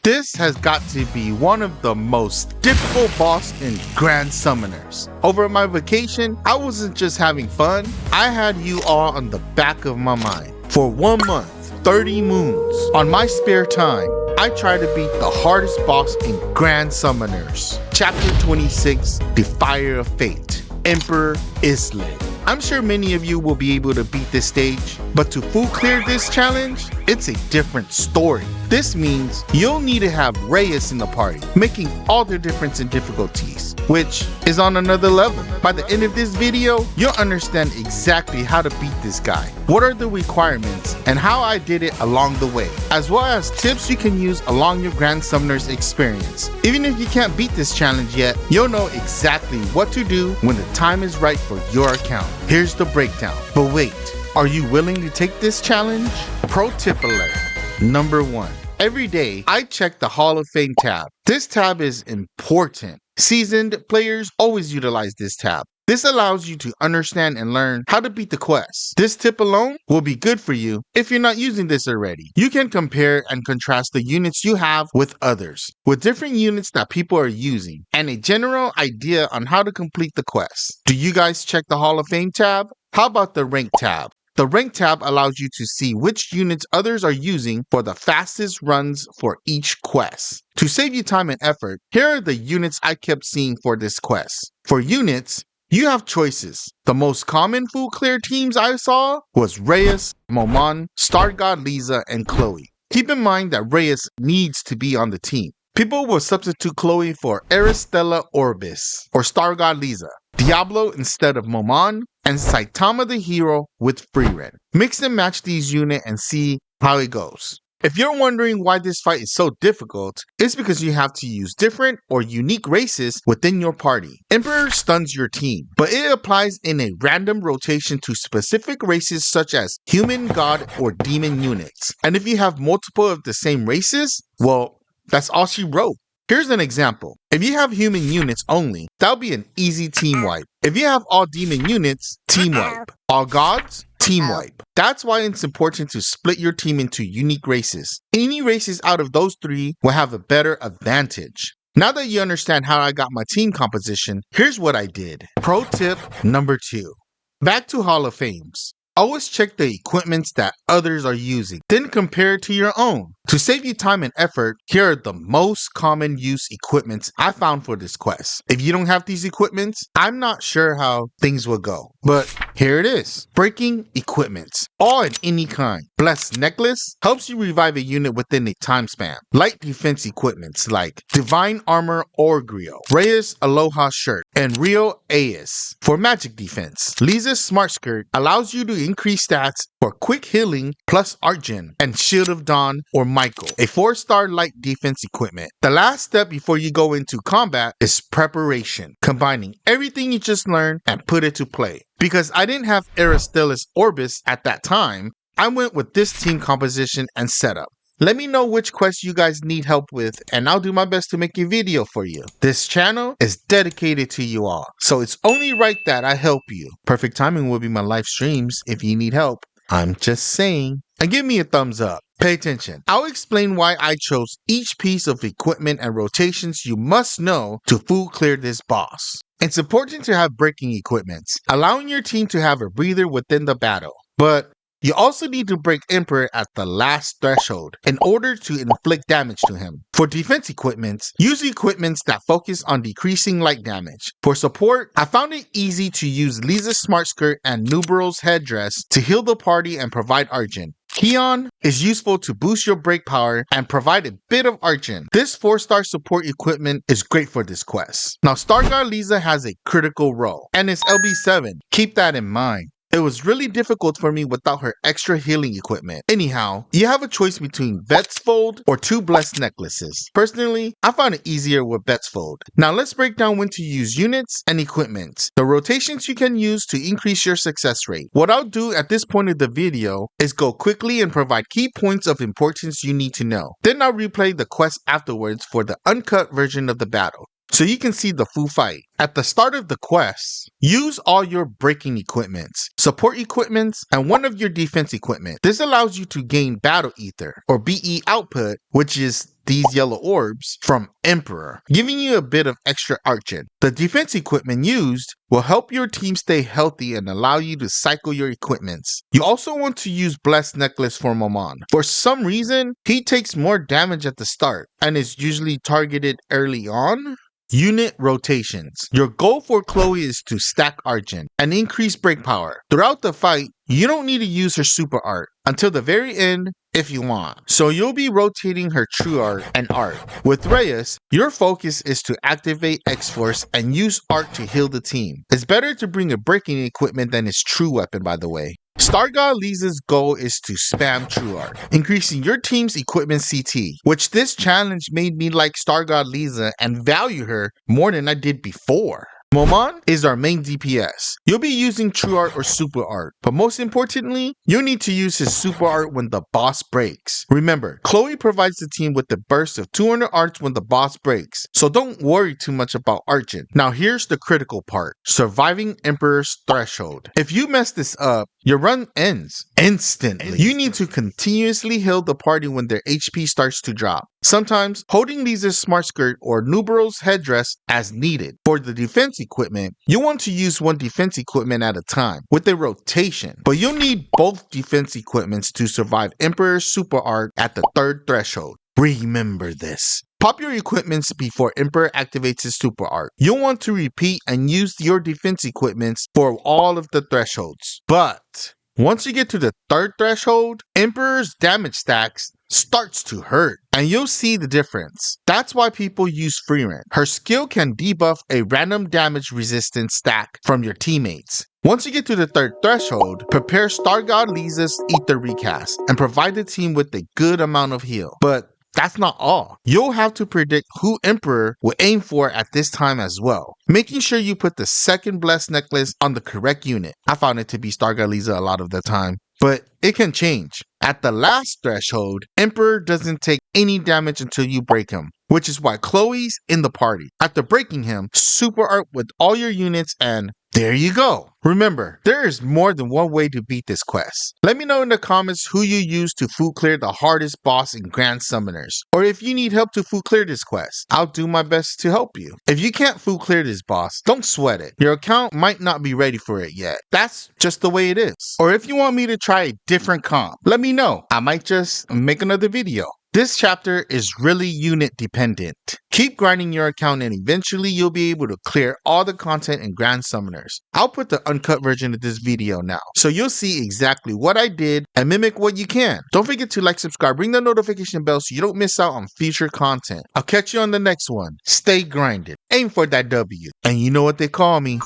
This has got to be one of the most difficult boss in Grand Summoners. Over my vacation, I wasn't just having fun, I had you all on the back of my mind. For 1 month, 30 moons, on my spare time, I tried to beat the hardest boss in Grand Summoners. Chapter 26, Defier of Fate, Emperor Islid. I'm sure many of you will be able to beat this stage, but to full clear this challenge, it's a different story. This means you'll need to have Rayas in the party, making all the difference in difficulties, which is on another level. By the end of this video, you'll understand exactly how to beat this guy, what are the requirements, and how I did it along the way, as well as tips you can use along your Grand Summoners experience. Even if you can't beat this challenge yet, you'll know exactly what to do when the time is right for your account. Here's the breakdown. But wait, are you willing to take this challenge? Pro tip alert. Number 1. Every day, I check the Hall of Fame tab. This tab is important. Seasoned players always utilize this tab. This allows you to understand and learn how to beat the quests. This tip alone will be good for you if you're not using this already. You can compare and contrast the units you have with others, with different units that people are using, and a general idea on how to complete the quests. Do you guys check the Hall of Fame tab? How about the Rank tab? The Rank tab allows you to see which units others are using for the fastest runs for each quest. To save you time and effort, here are the units I kept seeing for this quest. For units, you have choices. The most common full clear teams I saw was Rayas, Momon, Star God Lisa, and Chloe. Keep in mind that Rayas needs to be on the team. People will substitute Chloe for Aristella Orbis or Star God Lisa, Diablo instead of Momon, and Saitama the hero with Freeren. Mix and match these units and see how it goes. If you're wondering why this fight is so difficult, it's because you have to use different or unique races within your party. Emperor stuns your team, but it applies in a random rotation to specific races such as human, god, or demon units. And if you have multiple of the same races, well, that's all she wrote. Here's an example. If you have human units only, that'll be an easy team wipe. If you have all demon units, team wipe. All gods, team wipe. That's why it's important to split your team into unique races. Any races out of those 3 will have a better advantage. Now that you understand how I got my team composition, here's what I did. Pro tip number 2. Back to Hall of Fames. Always check the equipments that others are using, then compare it to your own. To save you time and effort, here are the most common use equipments I found for this quest. If you don't have these equipments, I'm not sure how things will go, but here it is. Breaking equipments, all in any kind. Blessed Necklace helps you revive a unit within a time span. Light defense equipments like Divine Armor Orgrio, Reyes Aloha Shirt, and Rio Aes for magic defense. Lisa's Smart Skirt allows you to increase stats for quick healing plus Argent, and Shield of Dawn or Michael, a 4-star light defense equipment. The last step before you go into combat is preparation, combining everything you just learned and put it to play. Because I didn't have Aristella's Orbis at that time, I went with this team composition and setup. Let me know which quests you guys need help with, and I'll do my best to make a video for you. This channel is dedicated to you all, so it's only right that I help you. Perfect timing will be my live streams if you need help. I'm just saying. And give me a thumbs up. Pay attention. I'll explain why I chose each piece of equipment and rotations you must know to full clear this boss. It's important to have breaking equipments, allowing your team to have a breather within the battle. But you also need to break Emperor at the last threshold in order to inflict damage to him. For defense equipments, use equipments that focus on decreasing light damage. For support, I found it easy to use Lisa's Smart Skirt and Nubral's Headdress to heal the party and provide Argent. Keon is useful to boost your break power and provide a bit of Argent. This 4-star support equipment is great for this quest. Now, Starguard Lisa has a critical role and is LB7. Keep that in mind. It was really difficult for me without her extra healing equipment. Anyhow, you have a choice between Vetsfold or 2 Blessed Necklaces. Personally, I found it easier with Vetsfold. Now let's break down when to use units and equipment. The rotations you can use to increase your success rate. What I'll do at this point of the video is go quickly and provide key points of importance you need to know. Then I'll replay the quest afterwards for the uncut version of the battle, so you can see the full fight. At the start of the quest, use all your breaking equipments, support equipments, and one of your defense equipment. This allows you to gain battle ether, or BE output, which is these yellow orbs from Emperor, giving you a bit of extra arcing. The defense equipment used will help your team stay healthy and allow you to cycle your equipments. You also want to use Blessed Necklace for Momon. For some reason, he takes more damage at the start and is usually targeted early on. Unit rotations. Your goal for Chloe is to stack Argent and increase break power. Throughout the fight, you don't need to use her super art until the very end if you want. So you'll be rotating her true art and art. With Rayas, your focus is to activate X-Force and use art to heal the team. It's better to bring a breaking equipment than his true weapon, by the way. Star God Lisa's goal is to spam True Art, increasing your team's equipment CT, which this challenge made me like Star God Lisa and value her more than I did before. Momon is our main DPS. You'll be using True Art or Super Art, but most importantly, you need to use his Super Art when the boss breaks. Remember, Chloe provides the team with a burst of 200 arts when the boss breaks, so don't worry too much about Argent. Now here's the critical part, surviving Emperor's Threshold. If you mess this up, your run ends instantly. You need to continuously heal the party when their HP starts to drop. Sometimes holding Lisa's smart skirt or Nubral's headdress as needed. For the defense equipment, you want to use one defense equipment at a time with a rotation, but you'll need both defense equipments to survive Emperor's Super Art at the 3rd threshold. Remember this. Pop your equipments before Emperor activates his super art. You'll want to repeat and use your defense equipments for all of the thresholds. But once you get to the 3rd threshold, Emperor's damage stacks starts to hurt, and you'll see the difference. That's why people use Freerun. Her skill can debuff a random damage resistance stack from your teammates. Once you get to the 3rd threshold, prepare Star God Lisa's Ether Recast and provide the team with a good amount of heal. But that's not all. You'll have to predict who Emperor will aim for at this time as well, making sure you put the 2nd Blessed Necklace on the correct unit. I found it to be Star God Lisa a lot of the time, but it can change. At the last threshold, Emperor doesn't take any damage until you break him, which is why Chloe's in the party. After breaking him, super art with all your units and there you go. Remember, there is more than one way to beat this quest. Let me know in the comments who you use to food clear the hardest boss in Grand Summoners, or if you need help to food clear this quest. I'll do my best to help you. If you can't food clear this boss, don't sweat it. Your account might not be ready for it yet. That's just the way it is. Or if you want me to try a different comp, let me know. I might just make another video. This chapter is really unit dependent. Keep grinding your account and eventually you'll be able to clear all the content in Grand Summoners. I'll put the uncut version of this video now, so you'll see exactly what I did and mimic what you can. Don't forget to like, subscribe, ring the notification bell so you don't miss out on future content. I'll catch you on the next one. Stay grinded. Aim for that W. And you know what they call me.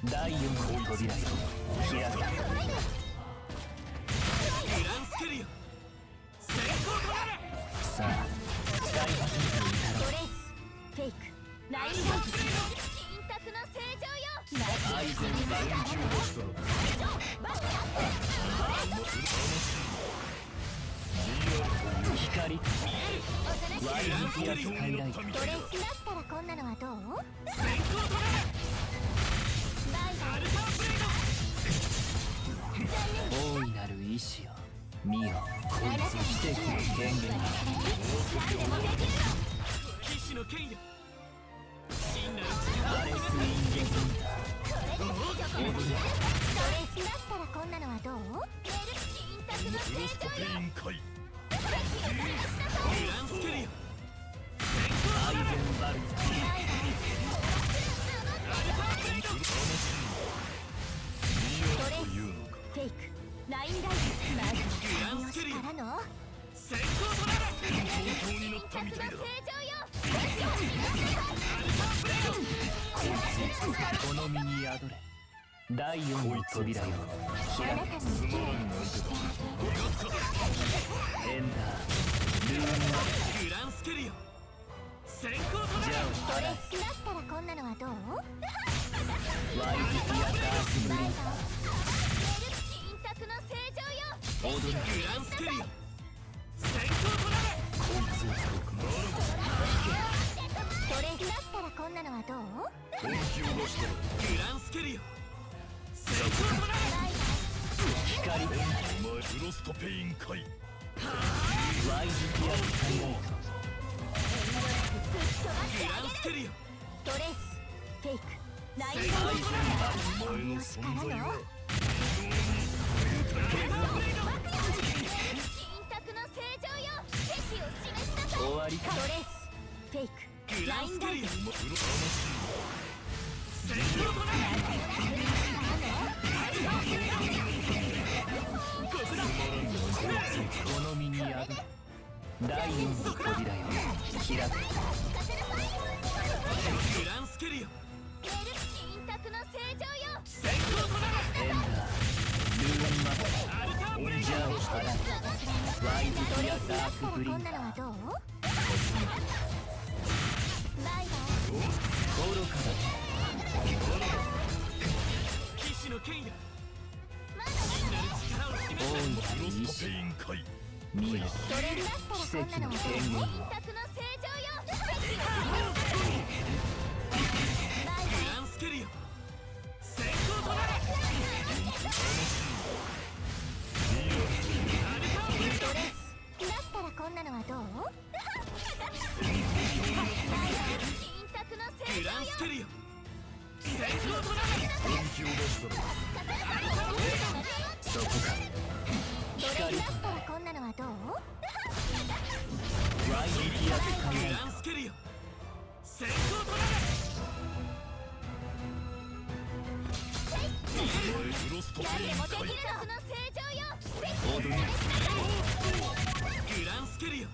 第4の扉よ開け。グランスケリオ先行取られ。さあ使い始めてみたろう。ドレスフェイクラインライト金卓の正常よ。アイゼンバルン級としたの光ワイルドピアスカイライト。ドレスだったらこんなのはどう？先行取られ。アルターブレイ大いなる意志よ見よ。こいつ奇跡の権限だ。ド騎士の剣よ真なるアレスインゲズンダドレスだったらこんなのはどう？金卓の正常よ。グランスケリオアイゼンバルザドレスフェイクラインライト。まずは何をしたらの？先行取られ。金卓の正常よ。この身に宿れ。第4の扉よあな開け。たに生きるエンダールーングランスケリオ先行取られ。じゃドレスだったらこんなのはどう？あワイズピアダースブリンカ金卓の正常よ。ー踊れ。グランスケリオ先行取られ。こいつを使うか。ドレスだったらこんなのはどう？グランスケリオ先行取られ。光フロストペインかい。ワイズピアスカイライト。グランスケリオドレスフェイクラインアイゼンバルお前の存在は金卓の正常よ。決意を示しなさい。終わりか。ドレスフェイクグランスケリオライン先行取られ。この身に宿れ。第4の扉よ開け。グランスケリオ金卓の正常よ。先行取られ。エンダールーンマスアルターブレイじゃあしたらワイズピアダークブリンカーこんなのはどう？バイバイ。愚かだね。騎士の剣よまだ真なる力を示大いなる意志見よ。ドレスだったらこんなのはどう？金卓の正常よ。バイグランスケリオ先行取られ。アルターブレイドレスだったらこんなのはどう？金卓の正グラン常よ。スケリオ先行取られ。そこか。ドレスだったらこんなのはどう？ワイズピアスカイグライランスケリオ先行取られ。何でもできるの正常よ。ト。踊れ。グランスケリオこ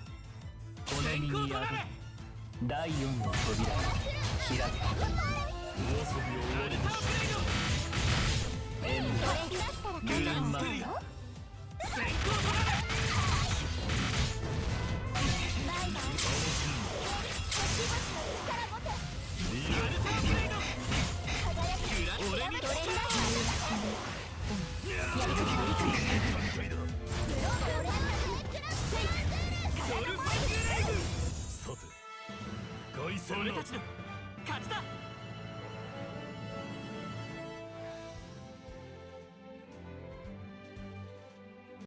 の身に宿れ。第4の扉よ開け。アルターブレイエンダドレスだったらこんなのはどう？先行取られ。バイバイ。星々の力持て。アルターブレイド輝きグラン俺にドレスだったソルファイグレイブさて凱旋だ俺たちの勝ちだ。